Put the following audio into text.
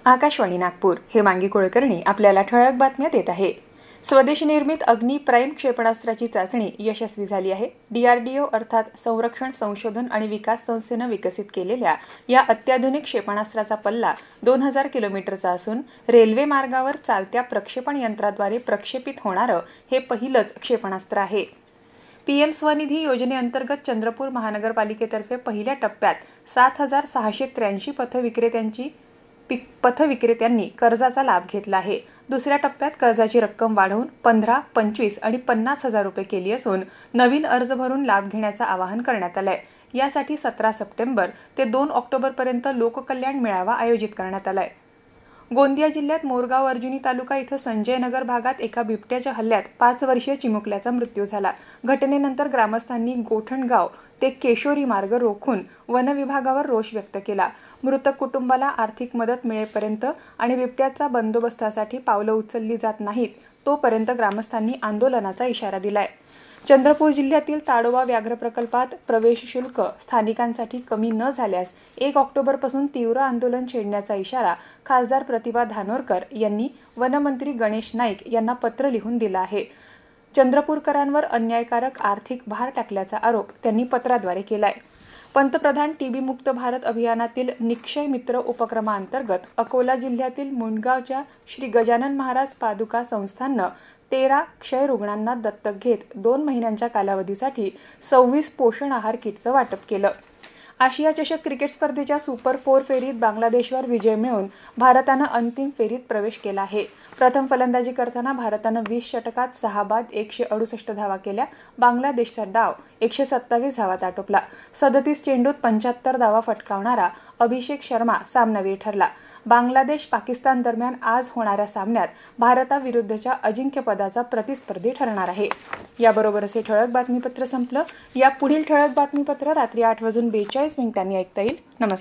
आकाशवाणी नागपूर हेमांगी कुलकर्णी आपल्याला ठळक बातम्या देत आहे। स्वदेशी निर्मित अग्नि प्राइम क्षेपणास्त्राची चाचणी यशस्वी झाली आहे। डीआरडीओ अर्थात संरक्षण संशोधन आणि विकास संस्थेने विकसित केलेल्या या अत्याधुनिक क्षेपणास्त्राचा पल्ला 2000 किलोमीटरचा असून रेल्वे मार्गावर चालत्या प्रक्षेपण यंत्राद्वारे प्रक्षेपित होणारे हे पहिलेच क्षेपणास्त्र आहे। पीएम स्वनिधी योजनेअंतर्गत चंद्रपूर महानगरपालिकेतर्फे पहिल्या टप्प्यात 7683 पथविक्रेत्यांनी कर्जाचा लाभ घेतला आहे। दुसऱ्या टप्प्यात कर्जाची रक्कम वाढवून 15, 25 आणि 50 हजार रुपये केली असून नवीन अर्ज भरून लाभ घेण्याचे आवाहन करण्यात आले आहे। यासाठी 17 सप्टेंबर ते 2 ऑक्टोबर पर्यंत लोककल्याण मेळावा आयोजित करण्यात आला आहे। गोंदिया जिल्ह्यात मोरगाव अर्जुनी तालुका इथं संजय नगर भागात एका बिबट्याच्या हल्ल्यात 5 वर्षीय चिमुकल्याचा मृत्यू झाला। घटनेनंतर ग्रामस्थांनी गोठणगाव ते केशोरी मार्ग रोखून वन विभागावर रोष व्यक्त केला। मृतक कुटुंबाला आर्थिक मदत मिळेपर्यंत आणि बिबट्याचा बंदोबस्तासाठी पावलं उचलली जात नाहीत तोपर्यंत ग्रामस्थांनी आंदोलनाचा इशारा दिलाय। चंद्रपूर जिल्ह्यातील ताडोबा व्याघ्र प्रकल्पात प्रवेश शुल्क स्थानिकांसाठी कमी न झाल्यास 1 ऑक्टोबरपासून तीव्र आंदोलन छेडण्याचा इशारा खासदार प्रतिभा धानोरकर यांनी वनमंत्री गणेश नाईक यांना पत्र लिहून दिला आहे। चंद्रपूरकरांवर अन्यायकारक आर्थिक भार टाकल्याचा आरोप त्यांनी पत्राद्वारे केलाय। पंतप्रधान टीबी मुक्त भारत अभियानातील निक्षय मित्र उपक्रमांतर्गत अकोला जिल्ह्यातील मुंडगावच्या श्री गजानन महाराज पादुका संस्थानने 13 क्षय रुग्णांना दत्तक घेत 2 महिन्यांच्या कालावधीसाठी 26 पोषण आहार किटचं वाटप केलं। आशिया चषक क्रिकेट स्पर्धेच्या सुपर 4 फेरीत बांगलादेशवर विजय मिळवून भारताने अंतिम फेरीत प्रवेश केला आहे। प्रथम फलंदाजी करताना भारताने 20 षटकात 6 बाद 168 धावा केल्या। बांगलादेशचा डाव 127 धावात आटोपला। 37 चेंडूत 75 धावा फटकावणारा अभिषेक शर्मा सामनावीर ठरला। बांगलादेश पाकिस्तान दरम्यान आज होणाऱ्या सामन्यात भारताविरुद्धच्या अजिंक्यपदाचा प्रतिस्पर्धी ठरणार आहे। याबरोबरच हे ठळक बातमीपत्र संपलं। या पुढील ठळक बातमीपत्र रात्री 8:42 ऐकता येईल। नमस्कार।